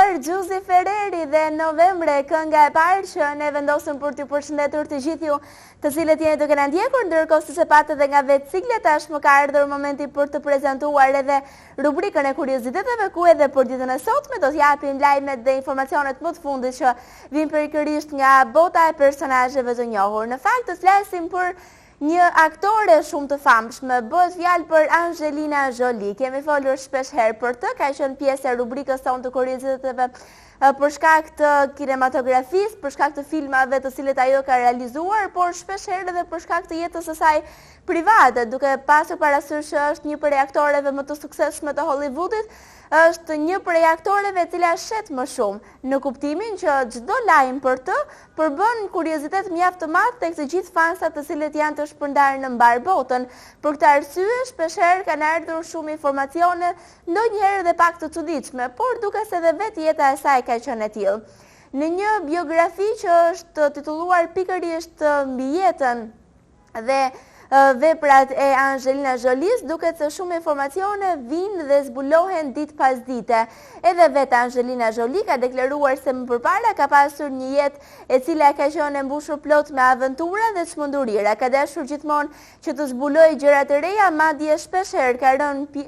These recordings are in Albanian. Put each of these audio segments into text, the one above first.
dëgjuar Gjuzi Ferreri dhe Novembre, kënga e parë që ne vendosëm për t'ju përshëndetur të gjithë ju të cilët jeni duke na ndjekur, ndërkohë se sepate dhe nga vetë sigla tashmë ka ardhur momenti për të prezantuar edhe rubrikën e kurioziteteve ku edhe për ditën e sotme do t'japim lajmet dhe informacionet më të fundit që vijnë pikërisht nga bota e personazheve të njohur. Në fakt të flasim për një aktore shumë të famshme, bëhet fjalë për Angelina Jolie. Kemi folur shpesh herë për të, ka qenë pjesë e rubrikës tonë të kurioziteteve për shkak të kinematografisë, për shkak të filmave të cilët ajo ka realizuar, por shpesh herë edhe për shkak të jetës së saj private, duke pasur parasysh që është një prej aktoreve më të suksesshme të Hollywoodit, është një prej aktoreve e cila shet më shumë, në kuptimin që çdo lajm për të përbën kuriozitet mjaft të madh tek të gjithë fansat të cilët janë të shpërndarë në mbar botën. Për këtë arsye, shpeshherë kanë ardhur shumë informacione, ndonjëherë edhe pak të çuditshme, por duke se edhe vetë jeta e saj ka qenë e tillë. Në një biografi që është titulluar pikërisht mbi jetën dhe veprat e Angelina Jolies, duket se shumë informacione vinë dhe zbulohen ditë pas dite. Edhe vetë Angelina Jolie ka deklaruar se më përpara ka pasur një jetë e cila ka qenë e mbushur plot me aventura dhe çmendurira. Ka dashur gjithmonë që të zbulojë gjëra të reja, madje shpeshherë ka rënë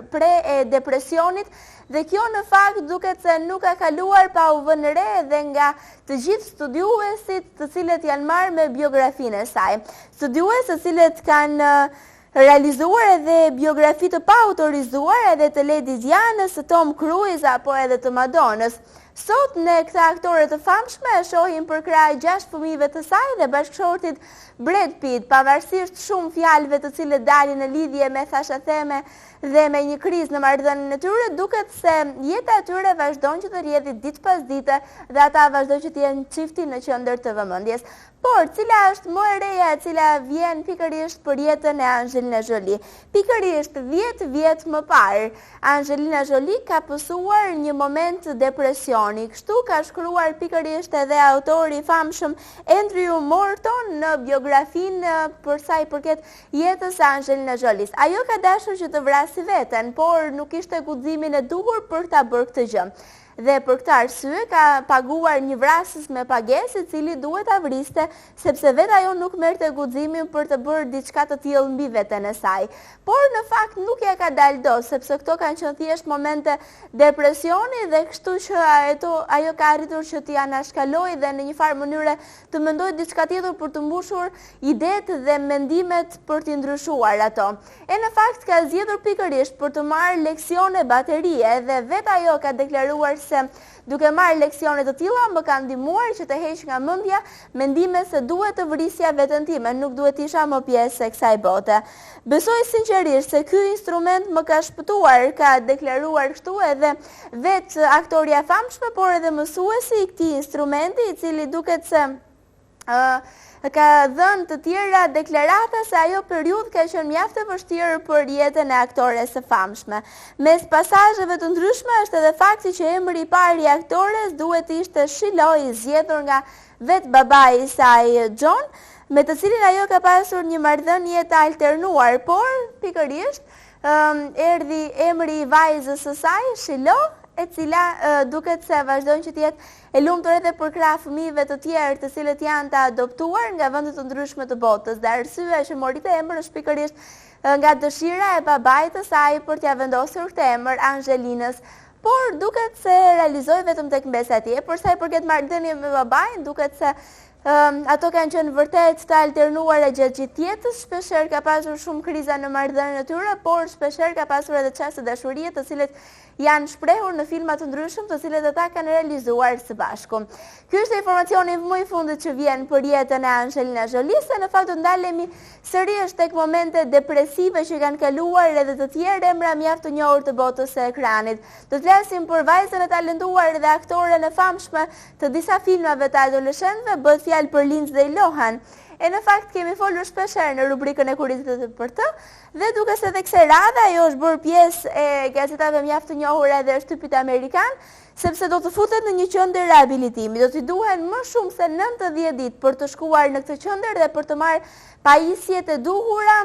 pre e depresionit. Dhe kjo në fakt duket se nuk ka kaluar pa u vënë re dhe nga të gjithë studiuesit të cilët janë marrë me biografinë e saj. Studiues të cilët kanë realizuar edhe biografi të pa autorizuar edhe të Lady Dianës, të Tom Cruise apo edhe të Madonës. Sot ne këta aktore të famshme e shohim për kraj 6 fëmijëve të saj dhe bashkëshortit Brad Pitt, pavarësisht shumë fjalëve të cilët dalin në lidhje me thashatheme dhe me një krizë në marrëdhënien e tyre, duket se jeta e tyre vazhdon që të rrjedhë ditë pas dite dhe ata vazhdojnë që të jenë çifti në qendër të vëmendjes. Por, cila është më e reja e cila vjen pikërisht për jetën e Angelina Jolie? Pikërisht 10 vjet më parë, Angelina Jolie ka pasur një moment depresioni. Kështu ka shkruar pikërisht edhe autori i famshëm Andrew Morton në biografinë për sa i përket jetës së Angelina Jolies. Ajo ka dashur që të vrasë veten, por nuk kishte guximin e duhur për ta bërë këtë gjë. Dhe për këtë arsye ka paguar një vrasës me pagesë i cili duhet ta vriste, sepse vetë ajo nuk merrte guximin për të bërë diçka të tillë mbi veten e saj. Por në fakt nuk ja ka dalë dot, sepse këto kanë qenë thjesht momente depresioni dhe kështu që ajo ka arritur që t'i anashkalojë dhe në një farë mënyre të mendojë diçka tjetër për të mbushur idetë dhe mendimet për t'i ndryshuar ato. E në fakt ka zgjedhur pikërisht për të marrë leksione baterie dhe vetë ajo ka deklaruar se duke marrë leksione të tilla më ka ndihmuar që të heq nga mendja mendimet se duhet të vrisja veten time, nuk duhet isha më pjesë e kësaj bote. Besoj sinqerisht se ky instrument më ka shpëtuar, ka deklaruar kështu edhe vetë aktoria e famshme, por edhe mësuesi i këtij instrumenti, i cili duket se ka dhënë të tjera deklarata se ajo periudhë ka qenë mjaft e vështirë për jetën e aktores së famshme. Mes pasazheve të ndryshme është edhe fakti që emri i parë i aktores duhet të ishte Shiloh, i zgjedhur nga vetë babai i saj John, me të cilin ajo ka pasur një marrëdhënie të alternuar, por pikërisht erdhi emri i vajzës së saj, Shiloh, e cila duket se vazhdojnë që të jetë e lumtur edhe për krah fëmijëve të tjerë të cilët janë të adoptuar nga vende të ndryshme të botës. Dhe arsyeja që mori këtë emër është pikërisht nga dëshira e babait të saj për t'ia vendosur këtë emër Angelinës. Por duket se realizoi vetëm tek mbesatje. Për sa i përket marrëdhënies me babain, duket se ato kanë qenë vërtet të alternuara gjatë gjithë jetës, shpeshherë ka pasur shumë kriza në marrëdhënien e tyre, por shpeshherë ka pasur edhe çaste dashurie të cilët janë shprehur në filma të ndryshëm të cilët ata kanë realizuar së bashku. Ky është informacioni më i fundit që vjen për jetën e Angelina Jolie, se në fakt do ndalemi sërish tek momente depresive që kanë kaluar edhe të tjerë emra mjaft të njohur të botës së ekranit. Do të flasim për vajzën e talentuar dhe aktoren e famshme të disa filmave të adoleshentëve, bëhet fjalë për Lindsay Lohan. E në fakt kemi folur shpeshherë në rubrikën e kuriozitetit për të, dhe duke se dhe kësaj radhe ajo është bërë pjesë e gazetave mjaft të njohura dhe shtypit amerikan, sepse do të futet në një qendër rehabilitimi. Do t'i duhen më shumë se 90 ditë për të shkuar në këtë qendër dhe për të marrë pajisjet e duhura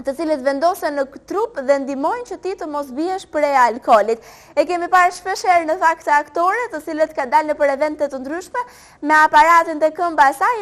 të cilët vendosen në trup dhe ndihmojnë që ti të mos biesh prej alkoolit. E kemi parë shpeshherë në fakt aktore të cilët ka dalë në evente të ndryshme me aparatin të këmbë asaj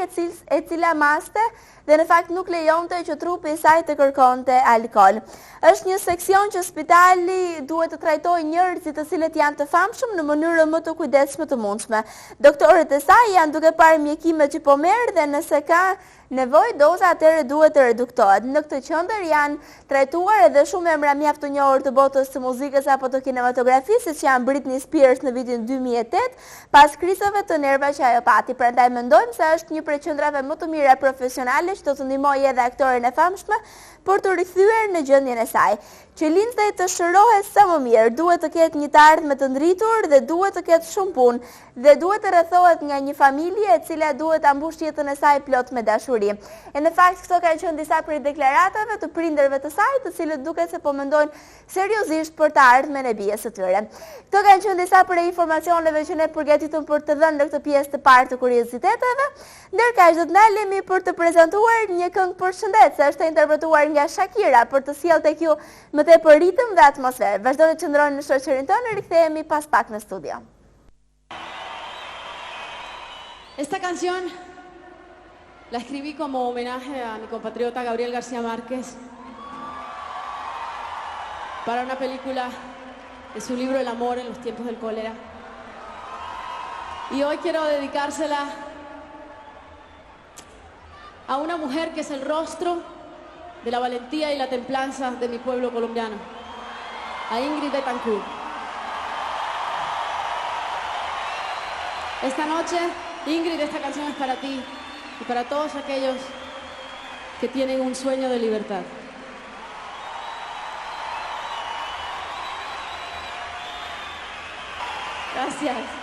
e cila maste dhe në fakt nuk lejonte që trupi i saj të kërkonte alkool. Është një seksion që spitali duhet të trajtojë njerëzit të cilët janë të famshëm në mënyrë më të kujdesshme të mundshme. Doktorët e saj janë duke parë mjekimet që po merr dhe nëse ka nevojë doza atëherë duhet të reduktohet. Në këtë qendër janë trajtuar edhe shumë emra mjaft të njohur të botës së muzikës apo të kinematografisë, siç janë Britney Spears në vitin 2008, pas krizave të nervave që ajo pati. Prandaj mendojmë se është një prej qendrave më të mira profesionale që do të ndihmojë edhe aktoren e famshme për të rikthyer në gjendjen e saj. Që Lindsay të shërohet sa më mirë, duhet të ketë një të ardhmë të ndritur dhe duhet të ketë shumë punë dhe duhet të rrethohet nga një familje e cila duhet ta mbush jetën e saj plot me dashuri. E në fakt këto kanë qenë disa prej deklaratave të prindërve të saj, të cilët duket se po mendojnë seriozisht për të ardhmen e bijes së tyre. Këto kanë qenë disa prej informacioneve që ne përgatitëm për të dhënë në këtë pjesë të parë të kurioziteteve, ndërkaq do të ndalemi për të prezantuar një këngë përshëndetëse, që është interpretuar nga Shakira për të sjellë tek ju më tepër ritëm dhe atmosferë. Vazhdoni të qëndroni në shoqërinë tonë, rikthehemi pas pak në studio. Esta canción la escribí como homenaje a mi compatriota Gabriel García Márquez para una película de su libro El amor en los tiempos del cólera. Y hoy quiero dedicársela a una mujer que es el rostro de la valentía y la templanza de mi pueblo colombiano, a Ingrid Betancourt. Esta noche, Ingrid, esta canción es para ti y para todos aquellos que tienen un sueño de libertad. Gracias.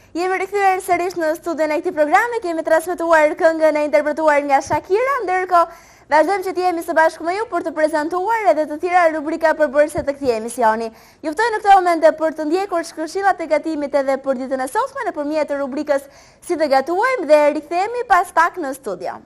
Jemi rikthyer sërish në studion e këtij programi, kemi transmetuar këngën e interpretuar nga Shakira, ndërkohë vazhdojmë që të jemi së bashku me ju për të prezantuar edhe të tjera rubrika përbërëse të këtij emisioni. Ju ftoj në këtë moment për të ndjekur shkëlqillat e gatimit edhe për ditën e sotme nëpërmjet rubrikës Si të gatuajmë dhe rikthehemi pas pak në studio.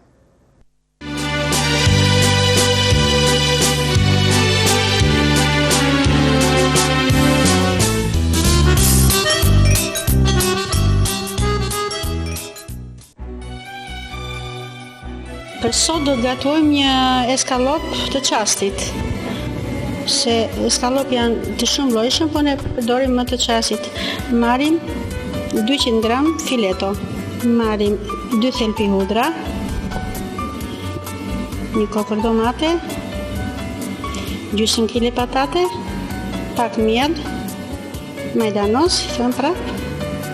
Për sot do të gatojmë një eskalop të qastit, se eskalop janë të shumë llojshëm, po ne përdorim më të qastit. Marrim 200 gram fileto, marrim 2 thelpi hudra, një kokër domate, gjysmë kile patate, pak miell, majdanos, thon prap,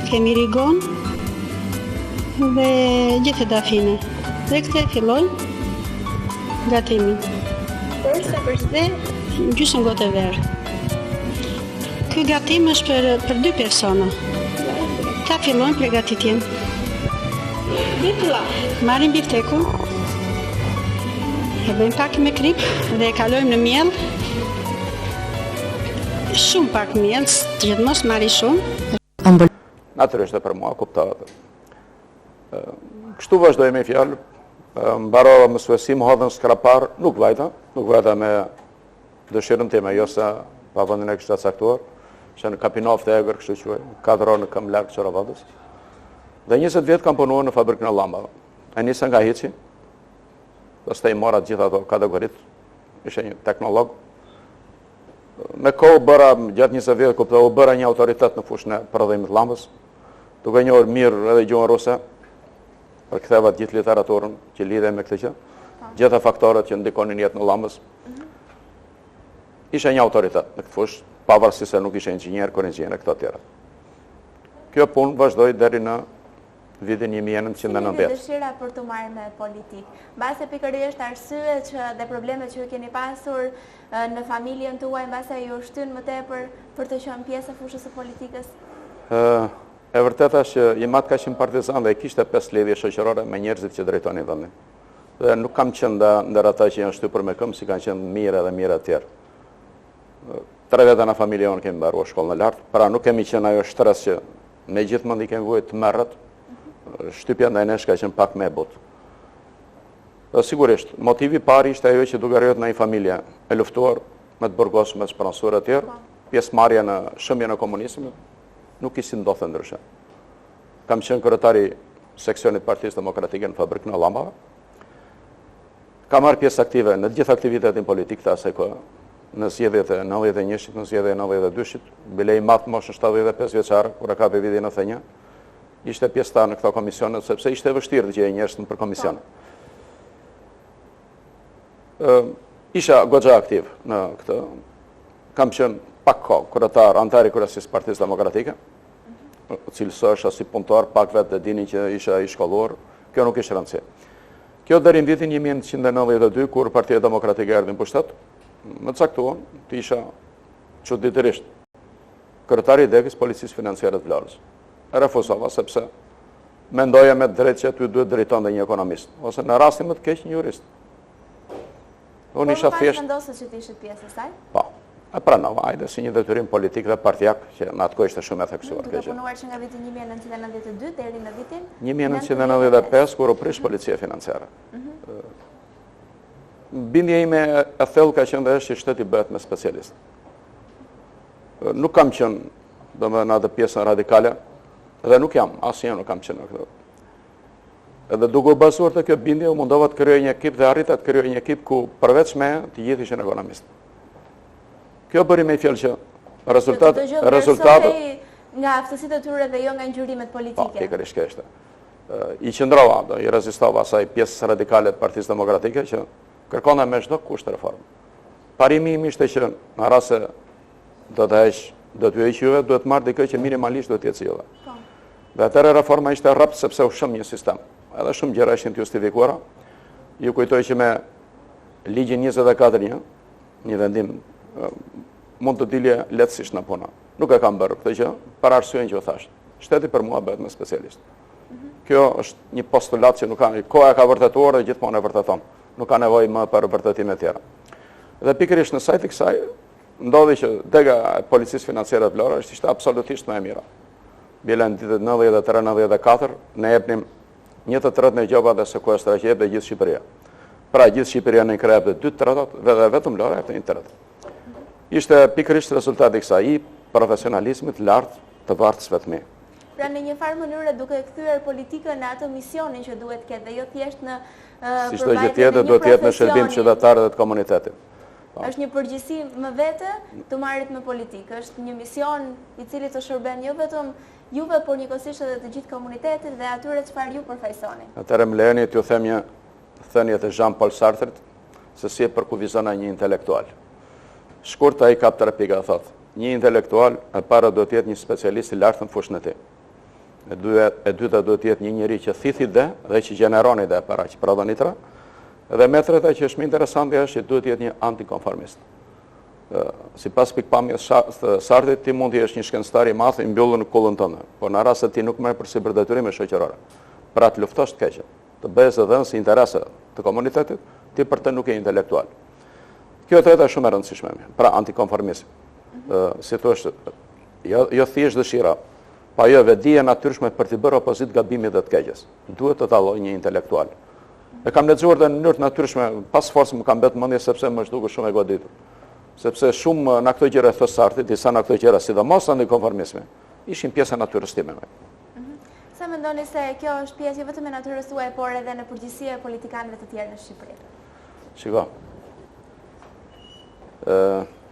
kemi rigon dhe gjithë dafine. Dhe këtë fillojnë gatimin. Dhe gjysmë gotë verë. Ky gatim është për 2 persona. Ta fillojnë përgatitjen. Marrim biftekun, e bëjmë pak me krip dhe e kalojmë në miell. Shumë pak miell, që të mos marri shumë. Natyrisht për mua kuptohet. Kështu vazhdoj me fjalë. Mbarova mësuesi më hodhën skrapar, nuk vajta me dëshirën time, jo se pa vendin e kishta caktuar, që në Kapinov të Egër, kështu quaj, 4 orë në kam larg Çoravadës. Dhe 20 vjet kam punuar në fabrikën e llambave. E nisa nga hiçi. Pastaj mora të gjitha ato kategoritë. Isha një teknolog. Me kohë bëra gjatë 20 vjet kuptova, u bëra një autoritet në fushën e prodhimit të llambës. Duke njohur mirë edhe gjuhën ruse. Përktheva gjithë literaturën që lidhe me këtë gjë, gjitha faktorët që ndikonin jetën e llambës. Isha një autoritet në këtë fushë, pavarësisht se nuk isha inxhinier, inxhinier e këto të tjera. Kjo punë vazhdoi deri në vitin 1990. Si dëshira për të marrë me politikë? Mbase pikërisht arsyet dhe problemet që keni pasur në familjen tuaj, mbase ju shtyn më tepër për të qenë pjesë e fushës së politikës? E vërteta është që Imat ka qenë partizan dhe kishte 5 lidhje shoqërore me njerëzit që drejtonin vendin. Dhe nuk kam qenë ndër ata që janë shtypur me këmbë, si kanë qenë mirë edhe mirë të tjerë. 3 veta në familje unë kemi mbaruar shkollën e lartë, pra nuk kemi qenë ajo shtres që me gjithmonë i kemi vujt të merret. Shtypja ndaj nesh ka qenë pak më e butë. Sigurisht, motivi parë ishte ajo që duke rrjedhur në një familje e luftuar me të burgosur, me të pranësuar e tjerë, pjesëmarrja në shëmjen e komunizmit, nuk kishin ndodhur ndryshe. Kam qenë kryetari seksionit Partisë Demokratike në fabrikën e llambave. Kam marrë pjesë aktive në të gjithë aktivitetin politik të asaj kohe, në zgjedhjet e 91-shit, në zgjedhjet e 92-shit, bile i matë moshën 75 vjeçare, kur e kapi vitin 91, ishte pjesëtar në këto komisione, sepse ishte vështirë të gjejë njerëz për komisione. Isha goxha aktiv në këtë. Kam qenë pak kohë kryetar, antar i kryesisë Partisë Demokratike, cilësohesha si punëtor, pak vetë dhe dinin që isha i shkolluar, kjo nuk ishte rëndësi. Kjo deri në vitin 1992, kur Partia Demokratike erdhi në pushtet, më caktuan të isha çuditërisht kryetari i Degës Policisë Financiare të Vlorës. Refuzova sepse mendoja me drejtë që aty duhet drejtonte një ekonomist, ose në rastin më të keq një jurist. Unë isha thjesht. Po vendosë që të ishit pjesë e saj? Po. E pranova, ajde si një detyrim politik dhe partijak që në atë kohë ishte shumë e theksuar. Duke punuar që nga viti 1992 deri në vitin 1995 kur u prish policia financiare. Bindja ime e thellë ka qenë dhe është që shteti bëhet me specialist. Nuk kam qenë, domethënë atë pjesën radikale, dhe nuk jam, asnjë nuk kam qenë këtu. Edhe duke u bazuar të kjo bindje, u mundova të krijoj një ekip dhe arrita të krijoj një ekip ku përveç me të gjithë ishin ekonomistë. Kjo bëri me fjalë që rezultatet nga aftësitë e tyre dhe jo nga ngjyrimet politike. Po, pikërisht kjo ishte. I qëndrova, i rezistova asaj pjesës radikale të Partisë Demokratike që kërkonte me çdo kusht reformë. Parimi im ishte që në rast se do t'ju heq juve, duhet marrë dikë që minimalisht duhet të jetë juve. Dhe atëherë reforma ishte rrap sepse u shëm një sistem. Edhe shumë gjëra ishin të justifikuara. Ju kujtoj që me ligjin 24, një vendim mund të dilje lehtësisht në puna. Nuk e kam bërë këtë gjë, për arsyeën që u thash. Shteti për mua bëhet me specialist. Kjo është një postulat që nuk ka, koha ka vërtetuar dhe gjithmonë e vërteton. Nuk ka nevojë më për vërtetime të tjera. Dhe pikërisht në sajt i kësaj ndodhi që Dega e Policisë Financiare të Vlorës ishte absolutisht më e mira. Bile në ditët 93-94 ne jepnim 1/3 në gjoba dhe sekuestra që jep dhe gjithë Shqipëria. Pra gjithë Shqipëria në krejep dhe 2/3 dhe vetëm Vlora jep dhe 1/3. Ishte pikërisht rezultati i kësaj, i profesionalizmit lartë të vartës vetëmi. Pra në një farë mënyrë duke kthyer politikën në atë misionin që duhet ketë dhe jo thjesht në si çdo gjë tjetër duhet të jetë në shërbim qytetarëve dhe të komunitetit. Është një përgjegjësi më vete të marrit me politikë, është një mision i cili të shërben jo vetëm juve, por njëkohësisht edhe të gjithë komunitetit dhe atyre çfarë ju përfaqësoni. Atëherë më lejoni t'ju them një thënie të Jean-Paul Sartre se si e përkufizon një intelektual. Shkurt ai ka 3 pika, thotë. Një intelektual e para duhet të jetë një specialist i lartë në fushën e tij. E dyta duhet të jetë një njeri që thith ide dhe që gjeneron ide para që prodhon itra. Dhe me treta që është më interesante është që duhet të jetë një antikonformist. Sipas pikpamjes Sartre, ti mund të jesh një shkencëtar i madh i mbyllur në kullën tënde, por në rast se ti nuk merr përsipër detyrime shoqërore, pra të luftosh të keqen, të bëhesh dhënës interese të komunitetit, ti për të nuk je intelektual. Kjo e treta është shumë e rëndësishme, pra antikonformizmi. Si thosh, jo thjesht dëshira, pa jo vetdia natyrshme për të bërë opozit gabimit dhe të keqes. Duhet të talloj një intelektual. E kam lexuar dhe në mënyrë natyrshme, pas forcë më kam bërë mendje sepse më duket shumë e goditur. Sepse shumë në këto gjëra thos Sartre, disa në këto gjëra sidomos antikonformizmi, ishin pjesë e natyrës time. Sa mendoni se kjo është pjesë jo vetëm e natyrës tuaj, por edhe në përgjithësi e politikanëve të tjerë në Shqipëri? Shiko.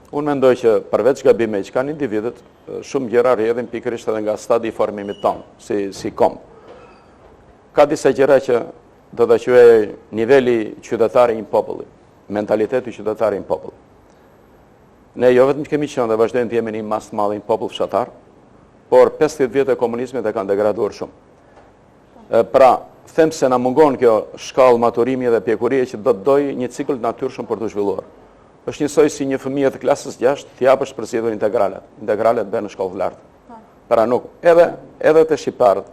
Unë mendoj që përveç gabimeve që kanë individët, shumë gjëra rrjedhin pikërisht edhe nga stadi i formimit tonë, si kom. Ka disa gjëra që do të quajë niveli qytetari i një populli, mentaliteti qytetari i një populli. Ne jo vetëm kemi qenë dhe vazhdojmë të jemi një masë të madhe një popull fshatar, por 50 vjet e komunizmit e kanë degraduar shumë. Pra, them se na mungon kjo shkallë maturimi dhe pjekurie që do të dojë një cikël natyrshëm për të zhvilluar. Është njësoj si një fëmijë të klasës 6 të japësh përsëritur integralet. Integralet bën në shkollë të lartë. Pra nuk, edhe të shqiptarët.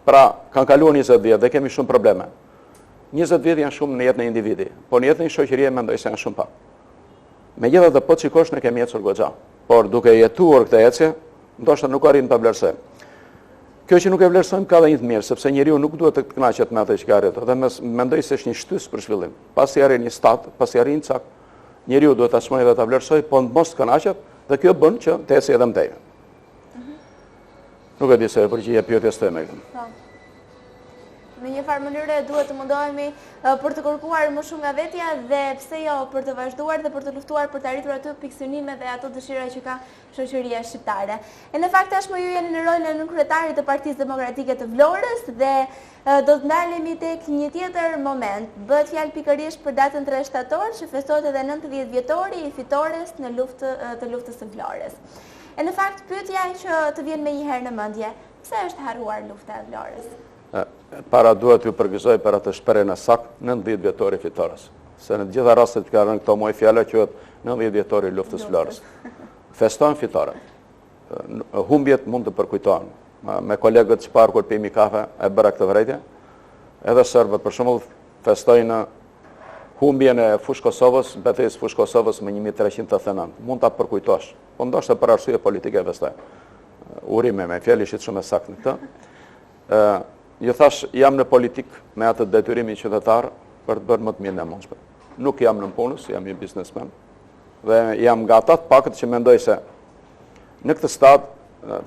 Pra, kanë kaluar 20 vjet dhe kemi shumë probleme. 20 vjet janë shumë në jetën e individi, por në jetën e shoqërisë mendoj se janë shumë pak. Megjithatë po shikosh ne kemi ecur goxha, por duke jetuar këtë ecje, ndoshta nuk arrin ta vlerësojmë. Kjo që nuk e vlerësojmë ka dhe një të mirë, sepse njeriu nuk duhet të kënaqet me atë që ka arritur. Dhe mendoj se është një shtys për zhvillim. Pasi arrin një stat, pasi arrin cak, njeriu duhet ta çmojë dhe ta vlerësojë, po mos të kënaqet, dhe kjo bën që të ecë edhe më tej. Nuk e di se e përgjigje pyetjes tëme. Në një farë mënyrë duhet të mundohemi për të kërkuar më shumë nga vetja dhe pse jo për të vazhduar dhe për të luftuar për të arritur ato pikësynimet dhe ato dëshira që ka shoqëria shqiptare. E në fakt tashmë ju jeni në rolin e nënkryetarit të Partisë Demokratike të Vlorës dhe do të ndalemi tek një tjetër moment. Bëhet fjalë pikërisht për datën 3 shtator që festohet edhe 90 vjetori i fitores në të luftës së Vlorës. E në fakt pyetja që të vjen më njëherë në mendje, pse është harruar lufta e Vlorës? Para duhet ju përgëzoj për atë shprehjen e saktë 90 vjetori i fitores. Se në të gjitha rastet që ka rënë këto muaj fjala quhet 90 vjetori i luftës Vlorës. Festojnë fitoren. Humbjet mund të përkujtohen. Me kolegët që parë kur pimi kafe e bëra këtë vërejtje. Edhe serbët për shembull festojnë humbjen e fushë Kosovës, betejës fushë Kosovës më 1389. Mund ta përkujtosh. Po ndoshta për arsye politike e festojnë. Urime me fjalë ishit shumë saktë në këtë. Ju thash, jam në politik me atë detyrimin qytetar për të bërë më të mirë në mundshme. Nuk jam në punës, jam një biznesmen. Dhe jam nga ata të pakët që mendoj se në këtë stad,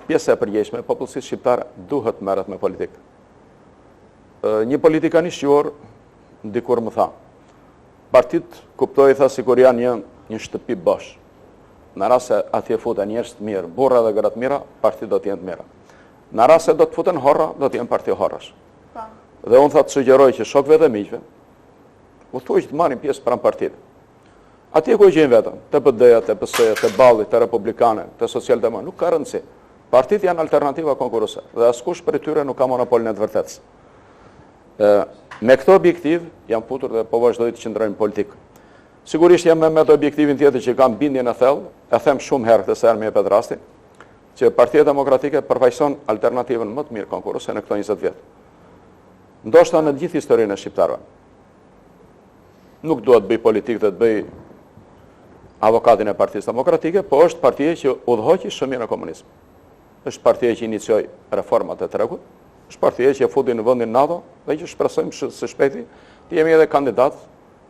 pjesë e përgjegjshme e popullsisë shqiptare duhet merret me politikë. Një politikanist qior dikur më tha, partit kuptoi tha sikur janë një shtëpi bosh. Në rast se atje futen njerëz të mirë, burra dhe gra të mira, partit do të jenë të mira. Në rast se do të futen horra, do të jenë parti horrash. Dhe unë tha të sugjeroj që shokëve dhe miqve, u thuaj që të marrin pjesë pranë partitë. Atje ku gjejnë vetëm, të PD-ja, të PS-ja, të Ballit, të Republikane, të Socialdemokratë, nuk ka rëndësi. Partitë janë alternativa konkurruese dhe askush prej tyre nuk ka monopolin e të vërtetës. Me këtë objektiv jam futur dhe po vazhdoj të qëndroj në politikë. Sigurisht jam me të objektivin tjetër që kam bindjen e thellë, e them shumë herë këtë se më jepet rasti, që Partia Demokratike përfaqëson alternativën më të mirë konkurruese në këto 20 vjet. Ndoshta në gjithë historinë e shqiptarëve. Nuk duhet bëj politikë dhe të bëj avokatin e Partisë Demokratike, po është partia që udhëhoqi shëmin e komunizmit. Është partia që inicioi reformat e tregut, është partia që futi në vendin NATO dhe që shpresojmë së shpejti të jemi edhe kandidat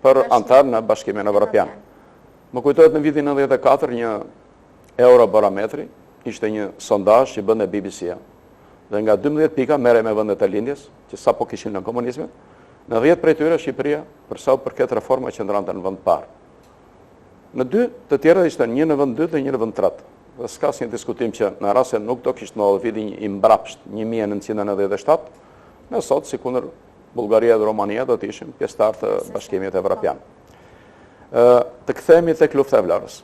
për antar në Bashkimin Evropian. Më kujtohet në vitin 94 një Eurobarometri, ishte një sondazh që bënte BBC-ja. Dhe nga 12 pika merrej me vendet e lindjes, që sapo kishin në komunizmin, në 10 prej tyre Shqipëria për sa u përket reforma qëndronte në vend parë. Në 2 të tjera ishte një në vend 2 dhe një në vend 3. Dhe s'ka asnjë diskutim që në rast se nuk do kishte ndodhur viti i mbrapsht 1997, në sot sikundër Bullgaria dhe Romania do të ishin pjesëtar të Bashkimit Evropian. Të kthehemi tek lufta e Vlorës.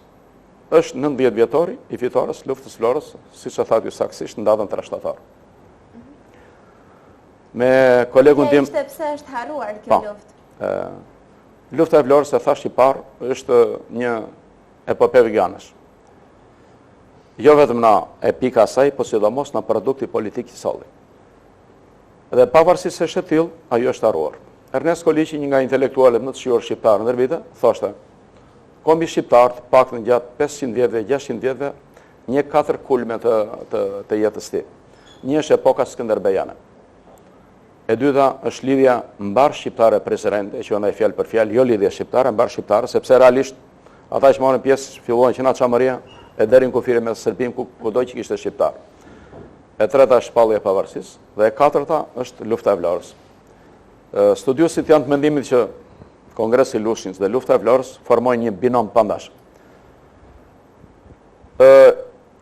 Është 90 vjetori i fitores luftës Vlorës, siç e thatë ju saktësisht në datën 3 shtator. Me kolegun tim pse është harruar kjo luftë? Lufta e Vlorës, e thash i parë, është një epope veganësh. Jo vetëm na epika asaj, po sidomos na produkti politik i solli. Dhe pavarësisht se është e tillë, ajo është harruar. Ernest Koliqi, një nga intelektualët më të shquar shqiptar ndër vite, thoshte: Kombi shqiptar të paktën gjatë 500 vjetëve, 600 vjetëve, një 4 kulme të jetës tij. Një është epoka skënderbejane. E dyta është lidhja mbar shqiptare prezente, që ndaj fjalë për fjalë, jo lidhja shqiptare, mbar shqiptare, sepse realisht ata që marrin pjesë filluan që na çamaria e deri në kufirin me Serbin kudo që kishte shqiptar. E treta është shpallja e pavarësisë dhe e katërta është lufta e Vlorës. Studiuesit janë të mendimit që Kongresi i Lushnjës dhe lufta e Vlorës formojnë një binom pandash.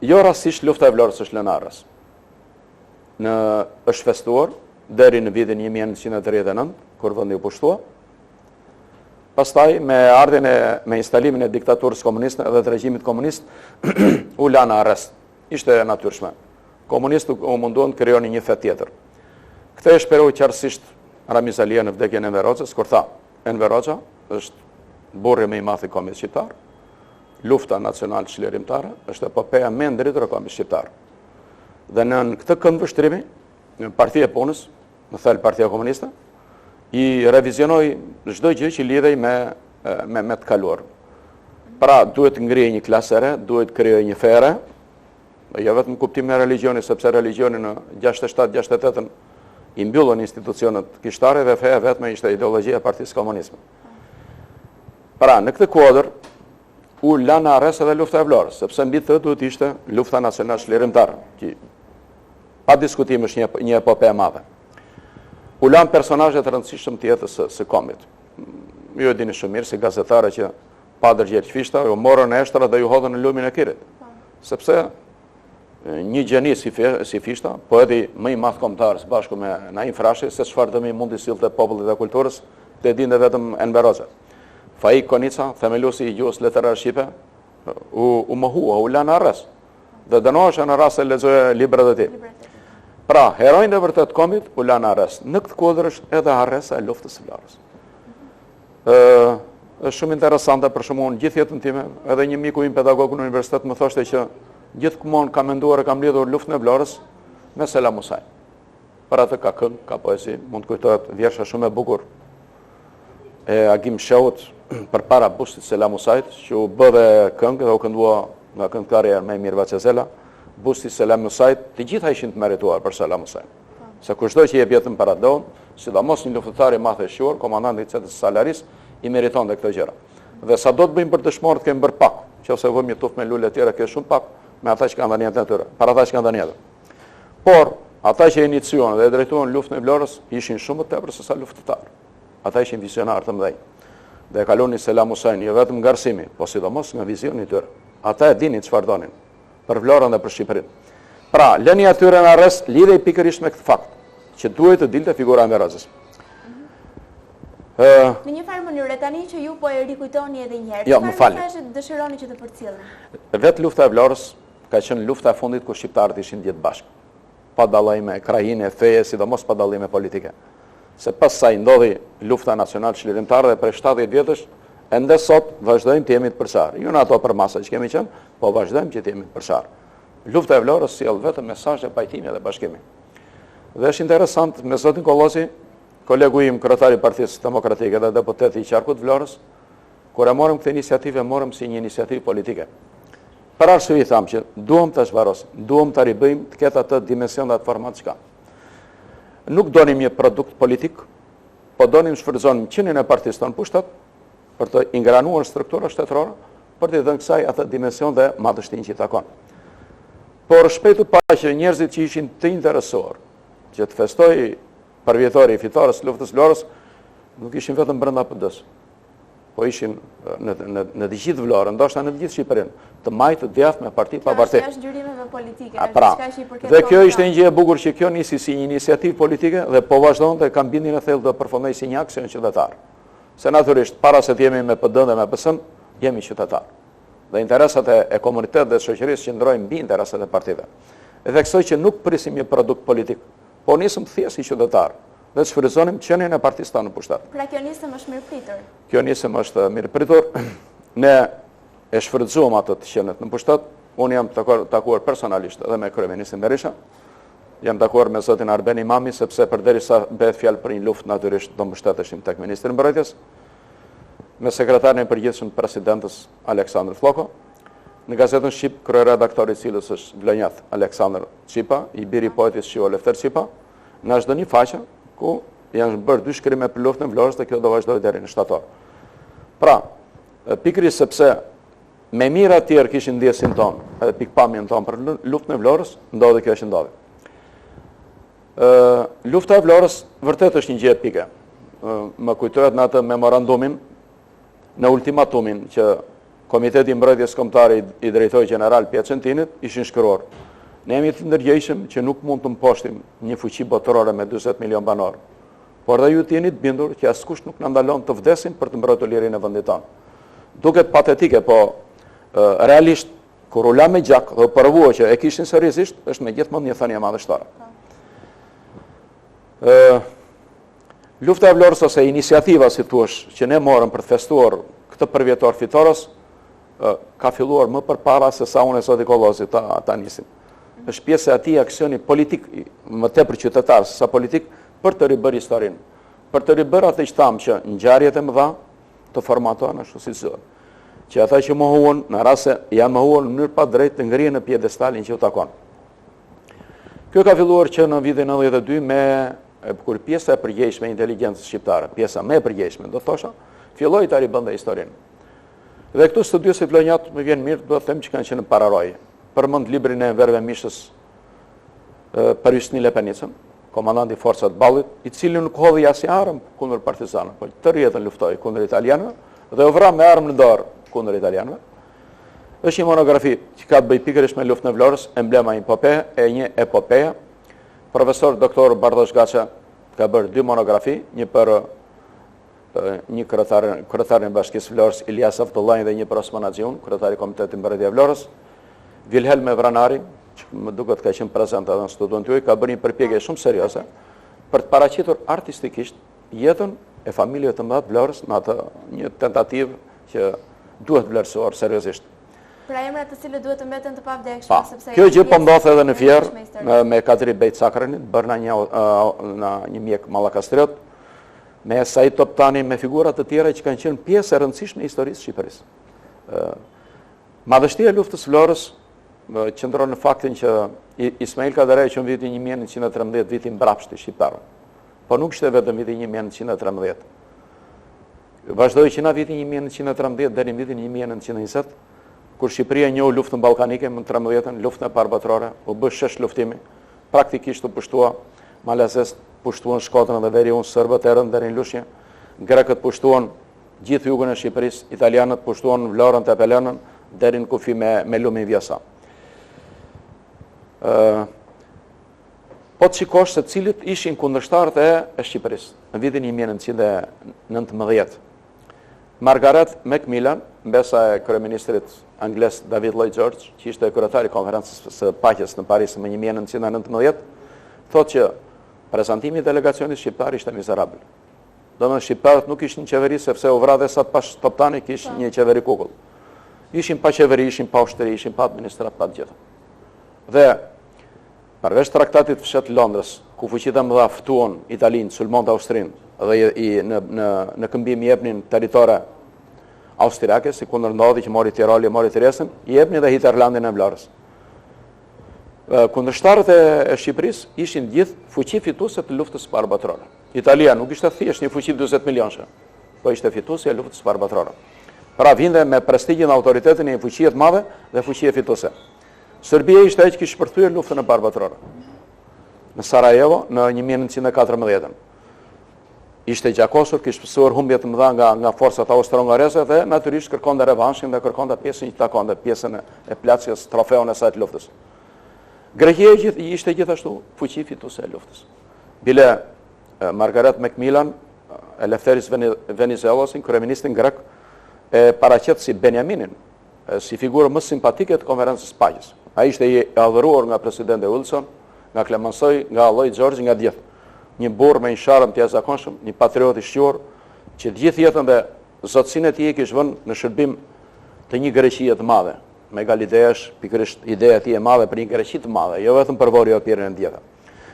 Jo rastisht lufta e Vlorës është lënë arrës. Është festuar deri në vitin 1939, kur vendi u pushtua. Pastaj me instalimin e diktaturës komuniste dhe të regjimit komunist u lanë arrest. Ishte natyrshme. Komunistët u munduan të krijonin një fet tjetër. Këtë e shperoi qartësisht Ramiz Alia në vdekjen e Enver Hoxhës, kur tha: Enver Hoxha është burri më i madh i kombit shqiptar. Lufta nacionale çlirimtare është epopeja më e ndritur e kombit shqiptar. Dhe në këtë këndvështrimi, Partia e Punës, në thellë Partia Komuniste, i revizionoi çdo gjë që lidhej me të kaluar. Pra, duhet ngrijë një klasë re, duhet krijojë një fe re, jo vetëm kuptimin e religionit, sepse religioni në 67-68 i mbyllën institucionet kishtare dhe feja vetme ishte ideologjia e Partisë Komunizme. Pra, në këtë kuadër, u lanë arrest edhe lufta e Vlorës, sepse mbi të duhet ishte lufta nacionale çlirimtare, që pa diskutim është një epope e madhe. U lanë personazhe të rëndësishëm të jetës së kombit. Ju e dini shumë mirë si gazetare që pa dërgjet fishta, ju morën eshtra dhe ju hodhën në lumin e Kirit. Sepse një gjeni si fishta, po edhe më i madh kombëtar së bashku me Naim Frashi, se çfarë dëmi mundi sillte popullit dhe kulturës, të dinte vetëm Enver Hoxha. Faik Konica, themeluesi i gjuhës letërore shqipe, u mohua, u lanë arrest. Dhe dënohesha në rast se lexoje librat e tij. Pra, herojnë e vërtet kombit u lanë arrest. Në këtë kuadër është edhe arresta e luftës së Vlorës. Është shumë interesante, për shembull, gjithë jetën time, edhe një miku im pedagog në universitet më thoshte që gjithmonë kam menduar e kam lidhur luftën e Vlorës me Selam Musaj. Për atë ka këngë, ka poezi, mund të kujtohet vjersha shumë e bukur e Agim Sheut përpara bustit Selam Musajt, që u bë dhe këngë dhe u këndua nga këngëtarja më e mirë Vaçezela, busti Selam Musajt, të gjitha ishin të merituar për Selam Musaj. Se kushdo që jep jetën para don, sidomos një luftëtar i madh e shquar, komandanti i CT-s Salaris, i meriton dhe këto gjëra. Dhe sa do të bëjmë për dëshmorët kemi bërë pak, nëse vëmë një tufë me lule tjera ke shumë pak me ata që kanë dhënë jetën e tyre, para ata që kanë dhënë jetën. Por ata që iniciuan dhe drejtuan luftën e Vlorës ishin shumë më tepër se sa luftëtarë. Ata ishin vizionarë të mëdhenj. Dhe e kalonin Selam Musajin jo vetëm nga arsimi, po sidomos nga vizioni i tyre. Ata e dinin çfarë donin për Vlorën dhe për Shqipërinë. Pra, lënia e tyre në arrest lidhej pikërisht me këtë fakt, që duhet të dilte figura e Enver Hoxhës. Në një farë mënyrë, tani që ju po e rikujtoni edhe një herë, më falni. Çfarë dëshironi që të përcjellni? Vetë lufta e Vlorës ka qenë lufta e fundit ku shqiptarët ishin gjithë bashkë. Pa dallime krajine, feje, sidomos pa dallime politike. Se pas saj ndodhi lufta nacionale çlirimtare dhe prej 70 vjetësh, ende sot vazhdojmë të jemi të përçarë. Jo në ato përmasa që kemi qenë, po vazhdojmë që të jemi të përçarë. Lufta e Vlorës sjell vetëm mesazhe pajtimi dhe bashkimi. Dhe është interesant me zotin Kollozi, kolegu im, kryetari i Partisë Demokratike dhe deputeti i qarkut Vlorës, kur e morëm këtë iniciativë, morëm si një iniciativë politike. Për arsye i tham që duam ta zhvarosim, duam ta ribëjmë të ketë atë dimension dhe atë format që ka. Nuk donim një produkt politik, po donim shfrytëzonim qenien e partisë tonë pushtat për të ingranuar struktura shtetërore, për të dhënë kësaj atë dimension dhe madhështinë që i takon. Por shpejt u pa që njerëzit që ishin të interesuar që të festoj për vjetori i fitores luftës Vlorës, nuk ishin vetëm brenda PD-s, po ishin në të gjithë Vlorën, ndoshta në të gjithë Shqipërinë, të majtë të djathtë me parti pa parti. Kjo është ngjyrimeve politike, pra, diçka që i përket. Dhe kjo ishte një gjë e bukur që kjo nisi si një iniciativë politike dhe po vazhdon dhe kam bindjen e thellë do përfundoj si një aksion qytetar. Se natyrisht para se të jemi me PD-n dhe me PS-n, jemi qytetar. Dhe interesat e komunitetit dhe shoqërisë qëndrojnë mbi interesat e partive. E theksoj që nuk prisim një produkt politik, po nisëm thjesht si qytetar dhe të shfrytëzonim qenien e partisë tonë në pushtet. Pra kjo nisëm është mirëpritur. Kjo nisëm është mirëpritur. Ne e shfrytëzuam atë të qenet në pushtet. Unë jam takuar personalisht edhe me kryeministin Berisha. Jam takuar me zotin Arben Imami, sepse përderisa bëhet fjalë për një luftë natyrisht do mbështeteshim tek ministri i Mbrojtjes, me sekretarin e përgjithshëm të presidentës Aleksandr Floko. Në gazetën Shqip, kryeredaktori i cilës është vlonjat Aleksandr Qipa, i biri i poetit shqipo Lefter Qipa, na është dhënë një faqe ku janë bërë 2 shkrime për luftën e Vlorës dhe kjo do vazhdojë deri në shtator. Pra, pikërisht sepse me mira të tjerë kishin ndjesin tonë, edhe pikpamjen tonë për luftën e Vlorës, ndodhi kjo që ndodhi. Lufta e Vlorës vërtet është një gjë epike. Më kujtohet në atë memorandumin, në ultimatumin që Komiteti i Mbrojtjes Kombëtare i drejtori general Piacentinit ishin shkruar. Ne jemi të ndërgjegjshëm që nuk mund të mposhtim një fuqi botërore me 40 milion banor. Por dhe ju të jeni të bindur që askush nuk na ndalon të vdesim për të mbrojtur lirinë e vendit tonë. Duket patetike, po realisht kur u la me gjak dhe provua që e kishin seriozisht, është me gjithmonë një thënie madhështore. Lufta e Vlorës ose iniciativa, si thuash, që ne morëm për të festuar këtë përvjetor fitores, ka filluar më përpara se sa unë e zoti Kollozi ta nisim. Është pjesë e atij aksioni politik, më tepër qytetar se sa politik, për të ribërë historinë, për të ribërë atë që thamë që ngjarjet e mëdha të formatohen ashtu si duhet. që ata që mohuan, në rast se janë mohuar në mënyrë pa drejtë të ngrihen në piedestalin që u takon. Kjo ka filluar që në vitin 92 kur pjesa e përgjegjshme e inteligjencës shqiptare, pjesa më e përgjegjshme, do thosha, filloi ta ribënte historinë. Dhe këtu studiosit vlonjat më vjen mirë do të them që kanë qenë pararoj. Përmend librin e Enverve Mishës për Justin Lepenicën, komandanti i forcat ballit, i cili nuk hodhi asnjë armë kundër partizanëve, por tërë jetën luftoi kundër italianëve dhe u vra me armë në dorë kundër italianëve. Është një monografi që ka të bëjë pikërisht me luftën e Vlorës, emblema një epopeja. Profesor doktor Bardosh Gaça ka bërë 2 monografi, një për një kryetarin e Bashkisë Vlorës Ilyas Afdullahi dhe një për Osman Axhiun, kryetari i Komitetit Mbretëria e Vlorës. Vilhelm Vranari, që më duket ka qenë prezant edhe në studion tuaj, ka bërë një përpjekje shumë serioze për të paraqitur artistikisht jetën e familjeve të mëdha të Vlorës në atë një tentativë që duhet vlerësuar seriozisht. Pra emrat të cilët duhet të mbeten të pavdekshme, sepse kjo gjë po ndodh edhe në Fier me Kadri Bejt Sakranit, bërë në një mjek mallakastriot, me Said Toptani, me figura të tjera që kanë qenë pjesë e rëndësishme e historisë së Shqipërisë. Madhështia e luftës Vlorës qëndron në faktin që Ismail Kaderej që në vitin 1913, vitin mbrapsht i shqiptarëve, po nuk ishte vetëm vitin 1913. Vazhdoi që nga vitin 1913 deri në vitin 1920, kur Shqipëria njohu luftën ballkanike më 13-ën, luftën e parë botërore, u bë shesh luftimi, praktikisht u pushtua Malazes, pushtuan Shkodrën dhe veri unë serbët erën deri në Lushnjë, grekët pushtuan gjithë jugun e Shqipërisë, italianët pushtuan Vlorën te Pelenën deri në kufi me lumin Vjasa. Po të shikosh se cilët ishin kundërshtarët e Shqipërisë në vitin 1919. Margaret Macmillan, mbesa e kryeministrit angles David Lloyd George, që ishte kryetari i konferencës së paqes në Paris më 1919, thotë që prezantimi i delegacionit shqiptar ishte mizerabël. Domethënë shqiptarët nuk ishin në qeveri sepse u vra dhe sa pas Toptani kishin një qeveri kukull. Ishin pa qeveri, ishin pa ushtri, ishin pa administrat, pa të gjitha. Dhe përveç traktatit fshet Londrës, ku fuqitë e mëdha ftuan Italinë, sulmonte Austrinë dhe në këmbim i jepnin territore austriake, si kundër ndodhi që mori Tiroli, mori Triestin, i jepnin dhe Hinterlandin e Vlorës. Kundërshtarët e Shqipërisë ishin gjithë fuqi fituese të luftës së parë botërore. Italia nuk ishte thjesht një fuqi 40 milionëshe, po ishte fituesja e luftës së parë botërore. Pra vinte me prestigjin dhe autoritetin e një fuqie të madhe dhe fuqie fituese. Serbia ishte ajo që kishte shpërthyer luftën e parë botërore në Sarajevo në 1914. Ishte gjakosur, kishte pësuar humbje të mëdha nga forcat austro-hungareze dhe natyrisht kërkonte revanshin dhe kërkonte pjesën që takonte, pjesën e plaçjes, trofeun e saj të luftës. Greqia ishte gjithashtu fuqi fituese e luftës. Bile Margaret Macmillan, Eleftheris Venizelosin, kryeministin grek, e paraqet si Benjaminin, si figurë më simpatike të konferencës së paqes. Ai ishte i adhuruar nga presidenti Wilson, nga Clemenceau, nga Lloyd George, nga gjithë. Një burr me një sharm të jashtëzakonshëm, një patriot i shquar, që gjithë jetën dhe zotësinë e tij kishte vënë në shërbim të një Greqie të madhe. Megalidesh, pikërisht ideja e tij e madhe për një Greqi të madhe, jo vetëm për Vorë Pirën e Ndjeta.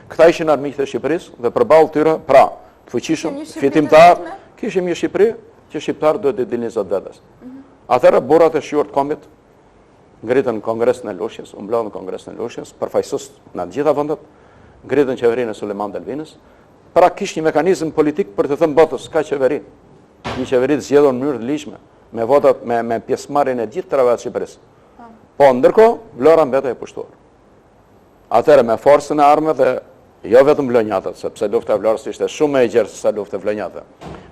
Këta ishin armiqtë e Shqipërisë dhe përballë tyre, pra, të fuqishëm, fitimtar, kishim një Shqipëri që shqiptar duhet të dilnin zot vetes. Atëherë burrat e shquar të kombit ngritën Kongresin e Lushnjës, u mblodhën Kongresin e Lushnjës, përfaqësues në të gjitha vendet, ngritën qeverinë e Sulejman Delvinës. Pra kishte një mekanizëm politik për të thënë botës, ka qeveri. Një qeveri të zgjedhur në mënyrë të ligjshme, me votat me pjesëmarrjen e gjithë trave të Shqipërisë. Po ndërkohë Vlora mbetej e pushtuar. Atëherë me forcën e armëve dhe jo vetëm vlonjatët, sepse lufta e Vlorës ishte shumë më e gjerë se sa lufta e vlonjatëve.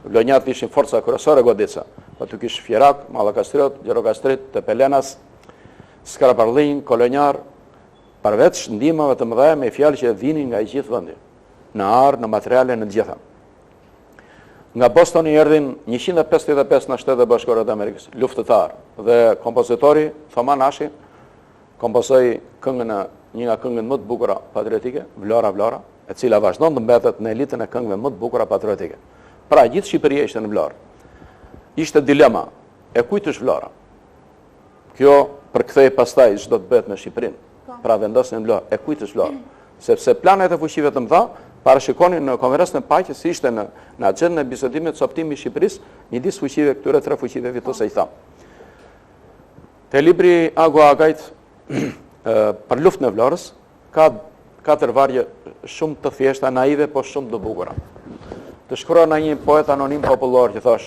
Vlonjatët ishin forca kryesore Godica, po tu kish Fjerak, Mallakastriot, Gjirokastrit, Tepelenas, Skraparllin, Kolonjar, përveç ndihmave të mëdha me fjalë që vinin nga i gjithë vendi, në arë, në materiale, në të gjitha. Nga Boston i erdhin 155 në Shtetet Bashkuara të Amerikës, luftëtar, dhe kompozitori Thoman Ashi kompozoi këngën një nga këngët më të bukura patriotike, Vlora Vlora, e cila vazhdon të mbetet në elitën e këngëve më të bukura patriotike. Pra gjithë Shqipëria ishte në Vlorë. Ishte dilema, e kujt është Vlora? Kjo përkthej pastaj çdo të bëhet me Shqipërinë. Pra vendosin në Vlorë, e kujt është Vlora? Sepse planet e fuqive të mëdha parashikonin në konferencën e paqes si ishte në agjendën e bisedimit së optimit të Shqipërisë midis fuqive këtyre tre fuqive fituese i tham. Te libri Ago Agajt për luftën e Vlorës ka 4 vargje shumë të thjeshta, naive, po shumë të bukura. Të shkruar nga një poet anonim popullor që thash: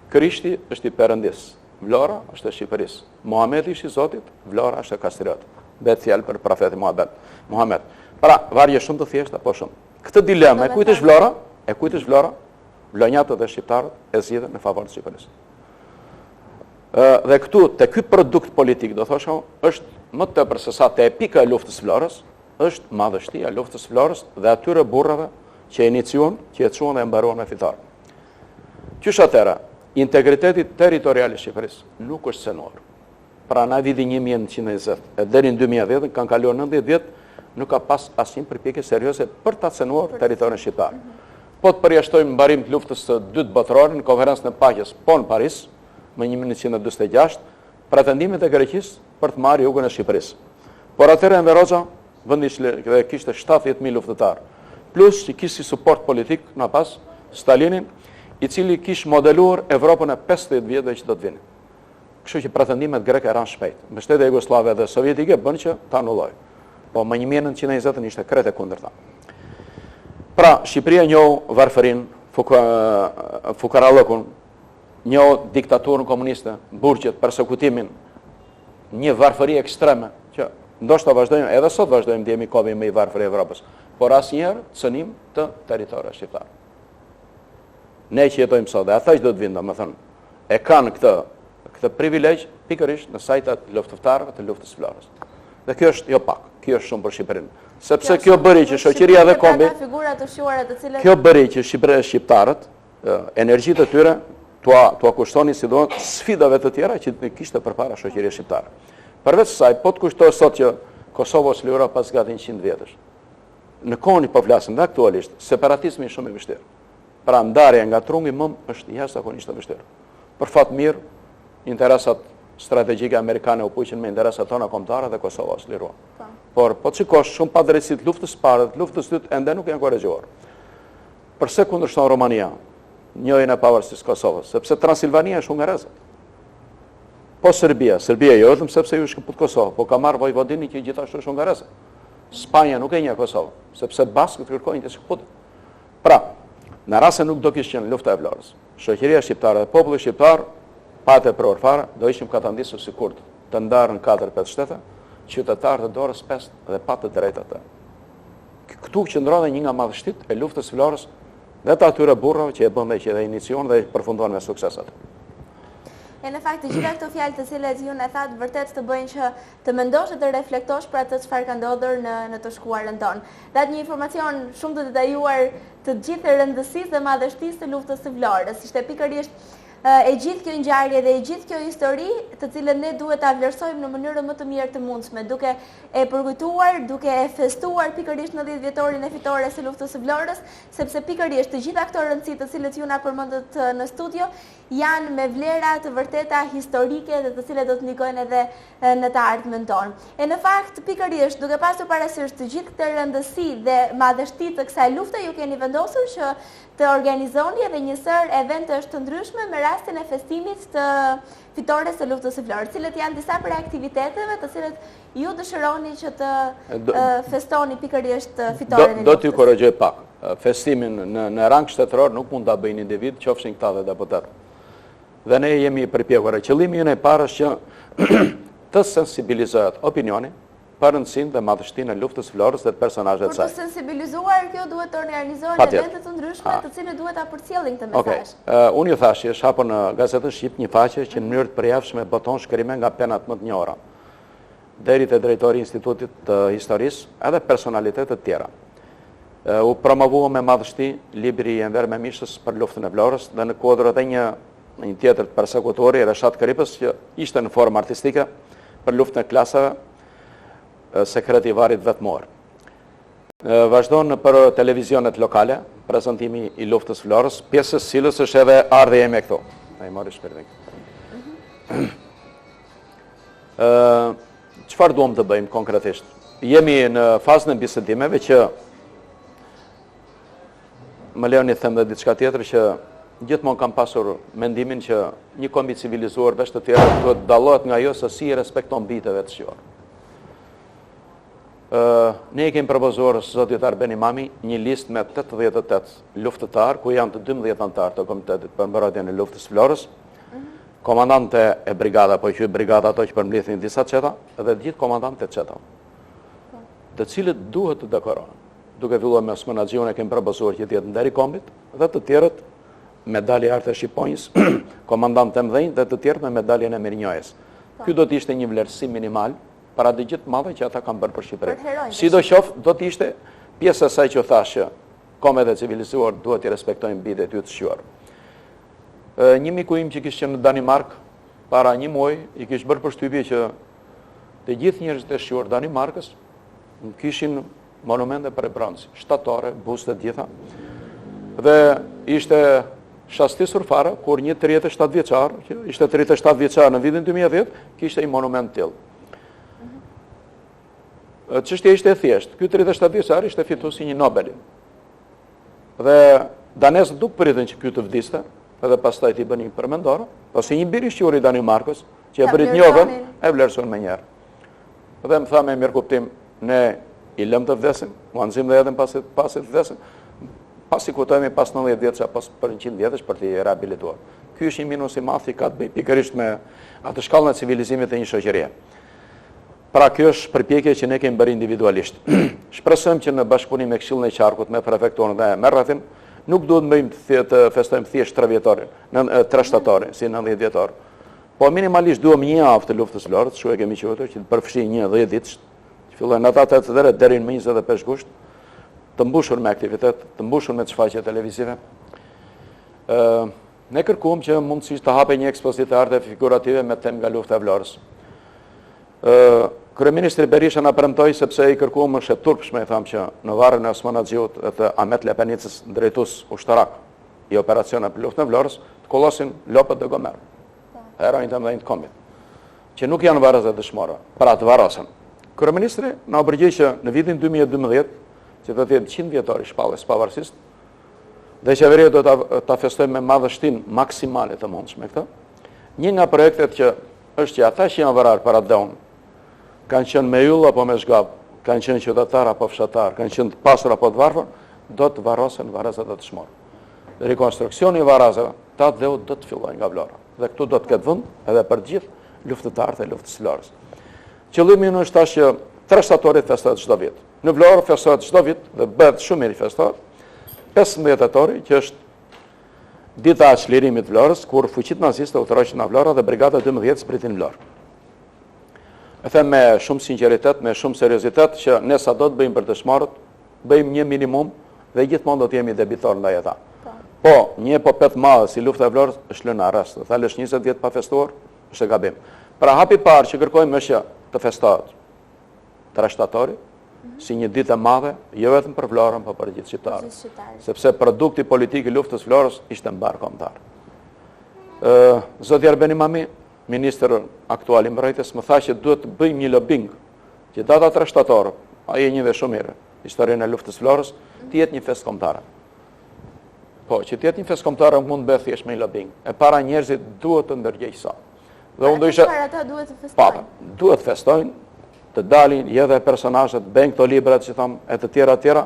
Krishti është i Perëndis, Vlora është e Shqipërisë. Muhamedi është i Zotit, Vlora është e Kastriot. Bet fjalë për profetin Muhamet. Pra, vargje shumë të thjeshta, po shumë. Këtë dilemë, e kujt është Vlora? E kujt është Vlora? Vlonjatët dhe shqiptarët e zgjidhen në favor të Shqipërisë. Dhe këtu, te ky produkt politik, do thosha, është më tepër se sa te pika e luftës Vlorës, është madhështia e luftës Vlorës dhe atyre burrave që iniciuan, që e çuan dhe e mbaruan me fitar. Qysh atëra, integriteti territorial i Shqipërisë nuk është cënuar. Pra na viti 1920 e deri në 2010 kanë kaluar 90 vjet, nuk ka pas asnjë përpjekje serioze për ta cënuar territorin shqiptar. Po të përjashtojmë mbarim të luftës së dytë botërore në konferencën e paqes po në Paris, më 1946, pretendimet e Greqisë për të marrë jugën e Shqipërisë. Por atëherë Enver Hoxha, vendi që kishte 70.000 luftëtar, plus që kishte suport politik në pas Stalinin, i cili kishte modeluar Evropën e 50 vjetëve që do të vinë. Kështu që pretendimet greke eran shpejt. Mbështetja jugoslave dhe sovjetike bën që ta anullojë. Po më 1920 ishte krejt e kundërta. Pra, Shqipëria njohu varfërinë, fukarallëkun, njohu diktaturën komuniste, burgjet, persekutimin, një varfëri ekstreme, që ndoshta vazhdojmë, edhe sot vazhdojmë të jemi kobi më i varfër i Evropës, por asnjëherë cënim të territorit shqiptar. Ne që jetojmë sot, dhe ata që do të vinë, domethënë, e kanë këtë privilegj pikërisht në sajtat luftëtarëve të luftës Vlorës. Dhe kjo është jo pak, kjo është shumë për Shqipërinë. Sepse kjo bëri që shoqëria dhe kombi, kjo bëri që shqiptarët, energjitë e tyre, tua kushtoni si do sfidave të tjera që kishte përpara shoqëria shqiptare. Përveç saj, po të kushtohet sot që Kosova ose Lira pas gati 100 vjetësh. Në kohën po flasim dhe aktualisht, separatizmi është shumë i vështirë. Pra ndarja nga trungi mëm është jashtëzakonisht e vështirë. Për fat mirë, interesat strategjike amerikane u puqin me interesat tona kombëtare dhe Kosova ose Lira. Por po shikosh shumë padrejtësi luftës parë, luftës dytë ende nuk janë korrigjuar. Përse kundërshton Romania njëjën e pavarësisë Kosovës? Sepse Transilvania është hungareze. Po Serbia jo vetëm sepse ju shkëput Kosovë, po ka marrë Vojvodini që gjithashtu është hungareze. Spanja nuk e njeh Kosovën, sepse baskët kërkojnë të shkëputin. Pra, në rast se nuk do kishte qenë lufta e Vlorës, shoqëria shqiptare dhe populli shqiptar patë për orfare do ishim katandisur si kurd, të ndarë në 4-5 shtete, qytetarë të dorës 5 dhe pa të drejtat e. Këtu qëndron një nga madhështitë e luftës Vlorës dhe të atyre burrave që e bën dhe që e inicion dhe përfundon me suksesat. E në fakt, të gjitha këto fjalë të cilet ju në thatë vërtet të bëjnë që të mendosh dhe të reflektosh për atë çfarë ka ndodhur në të shkuarën tonë. Dhe një informacion shumë të detajuar të gjithë rëndësisë dhe madhështisë të luftës së Vlorës. Ishte pikërisht e gjithë kjo ngjarje dhe e gjithë kjo histori të cilën ne duhet ta vlerësojmë në mënyrën më të mirë të mundshme, duke e përkujtuar, duke e festuar pikërisht në 10 vjetorin e fitores së luftës së Vlorës, sepse pikërisht të gjitha këto rëndësi të cilët ju na përmendët në studio janë me vlera të vërteta historike dhe të cilet do të ndikojnë edhe në të ardhmen tonë. E në fakt, pikërisht, duke pasur parasysh të gjithë këtë rëndësi dhe madhështi të kësaj lufte, ju keni vendosur që të organizoni edhe një sër eventesh të ndryshme me rastin e festimit të fitores së luftës së Vlorës, cilët janë disa prej aktiviteteve të cilët ju dëshironi që të festoni pikërisht fitoren e luftës. Do t'ju korrigjoj pak. Festimin në rang shtetëror nuk mund ta bëjnë individ, qofshin këta dhe deputet. Dhe ne jemi përpjekur. Qëllimi ynë i parë është që të sensibilizohet opinioni për rëndësinë dhe madhështinë e luftës së Vlorës dhe të personazheve të saj. Për të sensibilizuar, kjo duhet të organizohen evente të ndryshme të cilët duhet ta përcjellin këtë mesazh. Unë ju thash, është hapur në Gazetën Shqip një faqe që në mënyrë të përjashtme boton shkrime nga penat më të njohura, deri te drejtori i Institutit të Historisë, edhe personalitetet të tjera. U promovua me madhështi libri i Enver Memishës për luftën e Vlorës dhe në kuadër edhe një tjetër persekutori, Reshat Karipës, që ishte në formë artistike për luftën e klasave, sekreti i varit vetmor. Vazhdon për televizionet lokale, prezantimi i luftës Vlorës, pjesës cilës është edhe ardhja ime këtu. Ai mori shpirtin. Çfarë duam të bëjmë konkretisht? Jemi në fazën e bisedimeve që më lejoni të them edhe diçka tjetër që gjithmonë kam pasur mendimin që një kombi civilizuar veç të tjera duhet dallohet nga ajo se si i respekton biteve të shqiptar. Ne kemi propozuar zotit Arben Imami një listë me 88 luftëtar, ku janë të 12 anëtar të Komitetit për mbrojtjen e luftës Florës, komandante e brigada, po që brigada ato që përmbledhin disa çeta, dhe gjithë komandante çeta, të cilët duhet të dekorohen. Duke filluar me Osmanaxhiun e kemi propozuar që të jetë ndër i kombit, dhe të tjerët medalje arte shqiponjës, komandant të mëdhenj, dhe të tjerët me medaljen e mirënjohjes. Ky do të ishte një vlerësim minimal para të gjithë madhe që ata kanë bërë për Shqipërinë. Sidoqoftë do të ishte pjesë e saj që thashë kombet e civilizuar duhet të respektojnë bitë e tyre të shquar. Një miku im që kishte qenë në Danimark para një muaji i kishte bërë përshtypje që të gjithë njerëzit e shquar Danimarkës kishin monumente për bronz, shtatore, buste të gjitha. Dhe ishte shastisur fare kur një 37 vjeçar, që ishte 37 vjeçar në vitin 2010, kishte një monument të tillë. Çështja ishte e thjeshtë. Ky 37 vjeçar ishte fituesi një Nobeli. Dhe danezët nuk pritën që ky të vdiste, edhe pastaj t'i bënë një përmendore, po si një bir i shqiptar i Danimarkës, që e bëri të njohur, e vlerëson më njëherë. Dhe më tha me mirë kuptim, ne i lëm të vdesim, u anëzim dhe jetën pasi të vdesim, pasi kutojmë pas 90 vjetësh apo për 100 vjetësh për t'i rehabilituar. Ky është një minus i madh i ka të bëjë pikërisht me atë shkallën e civilizimit të një shoqërie. Pra kjo është përpjekje që ne kemi bërë individualisht. Shpresojmë që në bashkëpunim me Këshillin e Qarkut, me prefekturën dhe me rrethin, nuk duhet të festojmë thjesht 3 vjetorin, 3 shtatorin, si 90 vjetor. Po minimalisht duhem një javë të luftës Florës, kështu e kemi quajtur, që të përfshi një 10 ditë, që fillojnë ata 8 deri në 25 gusht, të mbushur me aktivitet, të mbushur me shfaqje televizive. Ne kërkuam që mundësisht të hape një ekspozitë arte figurative me temë nga lufta e Vlorës. Kryeministri Berisha na premtoi sepse i kërkuam është e turpshme, i tham që në varrin e Osmanaxhiut të Ahmet Lepenicës, drejtues ushtarak i operacioneve për luftën e Vlorës, të kollosin lopët dhe gomer. Heronjë të mëdhenj të kombit, që nuk janë varrës dhe dëshmorë, pra të varrosen. Kryeministri na u përgjigj që në vitin 2012, që do të jetë 100 vjetor i shpalljes pavarësisë, dhe qeveria do ta festojë me madhështinë maksimale të mundshme këtë. Një nga projektet që është që ata që janë vrarë para dhon, kanë qenë me yll apo me zgab, kanë qenë qytetar apo fshatar, kanë qenë të pasur apo të varfër, do të varrosen varrezat e dëshmorë. Rekonstruksioni i varrezave, ta dheu do të fillojë nga Vlora. Dhe këtu do të ketë vend edhe për gjithë luftëtarët e luftës së Vlorës. Qëllimi i është tash që 3 shtatorit festohet çdo vit. Në Vlorë festohet çdo vit dhe bëhet shumë mirë festohet. 15 tetori, që është dita e çlirimit të Vlorës, kur fuqitë naziste udhëroqën në Vlorë dhe brigada 12 spritin në Vlorë. E them me shumë sinqeritet, me shumë seriozitet që ne sado të bëjmë për dëshmorët, bëjmë një minimum dhe gjithmonë do të jemi debitor ndaj ata. Po, një epopet madhe si lufta e Vlorës është lënë arrest. Dhe thalesh 20 vjet pa festuar, është gabim. Pra hapi parë që kërkojmë është që të festohet 3 shtatori, si një ditë e madhe, jo vetëm për Vlorën, por për gjithë shqiptarët. Sepse produkti politik i luftës Vlorës ishte mbar kombëtar. Zoti Arben Imami, ministër aktual i mbrojtjes, më tha që duhet të bëjmë një lobing që data 3 shtator, ai e njeh shumë mirë historinë e luftës Vlorës, të jetë një festë kombëtare. Po, që të jetë një festë kombëtare mund të bëhet thjesht me një lobing. E para njerëzit duhet të ndërgjegjësohen. Dhe unë do isha ata duhet të festojnë. Duhet të festojnë, të dalin edhe personazhet, bëjnë këto librat që tham e të tjera,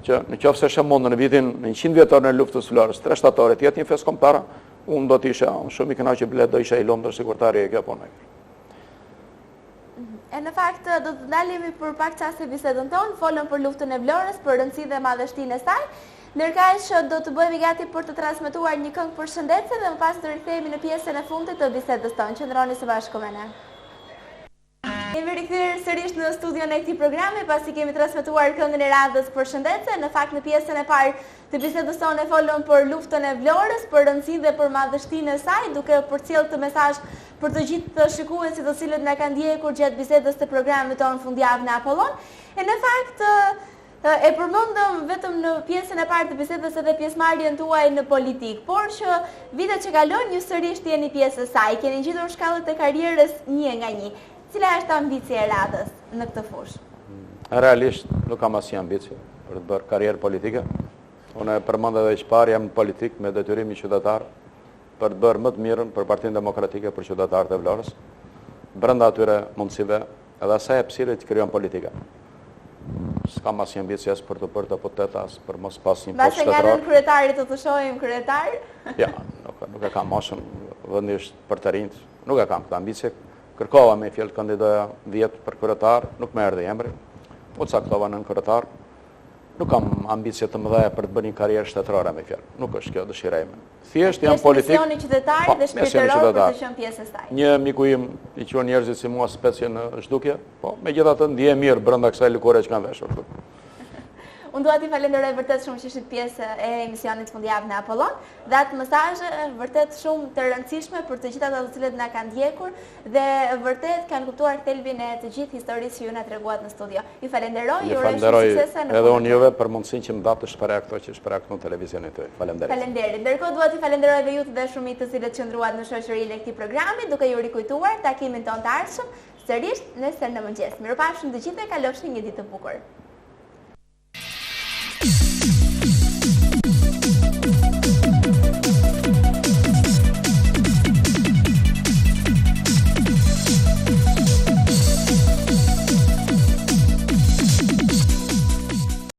që nëse është e mundur në vitin në 100 vjetorin e luftës Vlorës, 3 shtatorit jetë një festë kombëtare, unë do të isha shumë i kënaqur që do isha i lumtur sigurtari e kjo punë. E në fakt do të ndalemi për pak çaste bisedën tonë, folëm për luftën e Vlorës, për rëndësinë dhe madhështinë e saj. Ndërkaq do të bëhemi gati për të transmetuar një këngë përshëndetje dhe më pas të rikthehemi në pjesën e fundit të bisedës tonë. Qëndroni së bashku me ne. Kemi rikthyer sërish në studion e këtij programi pasi kemi transmetuar këngën e radhës përshëndetje. Në fakt në pjesën e parë të bisedës tonë folëm për luftën e Vlorës, për rëndësinë dhe për madhështinë e saj, duke përcjellë të mesazh për të gjithë të shikuesit të cilët na kanë ndjekur gjatë bisedës të programit tonë fundjavë në Apollon. E në fakt e përmendëm vetëm në pjesën e parë të bisedës edhe pjesëmarrjen tuaj në politikë, por që vitet që kalojnë ju sërish jeni pjesë e saj, keni ngjitur shkallët e karrierës një nga një. Cila është ambicia e radhës në këtë fushë? Realisht nuk kam asnjë ambicie për të bërë karrierë politike. Unë e përmend edhe që parë jam në politikë me detyrim i qytetar për të bërë më të mirën për Partinë Demokratike për qytetarët e Vlorës, brenda atyre mundësive edhe asaj hapësire që krijon politika. S'kam asnjë ambicie as për të bërë të potet as për mos pas një post shtetror. Mbas nga kryetari të shohim kryetar? Ja, nuk e kam moshën, vendi është për të rinjt, nuk e kam këtë ambicie. Kërkova me fjalë kandidoja 10 për kryetar, nuk më erdhi emri. U caktova nën kryetar. Nuk kam ambicie të mëdha për të bërë një karrierë shtetërore me fjalë. Nuk është kjo dëshira ime. Thjesht jam politik. Misioni qytetar dhe shpirtëror për të qenë pjesë e saj. Një miku im i quhen njerëzit si mua specie në zhdukje, po megjithatë ndihem mirë brenda kësaj lëkure që kanë veshur këtu. Unë dua t'i falenderoj vërtet shumë që ishit pjesë e emisionit Fundjavë në Apollon, dhe atë mesazhe vërtet shumë të rëndësishme për të gjithë ata të cilët na kanë ndjekur dhe vërtet kanë kuptuar thelbin e të gjithë historisë që ju na treguat në studio. Ju falenderoj, ju uroj shumë suksese në edhe unë juve për mundësinë që më datë të shpreh ato që shpreh këtu në televizionin tuaj. Faleminderit. Faleminderit. Ndërkohë dua t'i falenderoj edhe ju të dashurinë të cilët qëndruat në shoqërinë e këtij programi, duke ju rikujtuar takimin tonë të ardhshëm sërish nesër në mëngjes. Mirupafshim të gjithëve, kalofshi një ditë të bukur.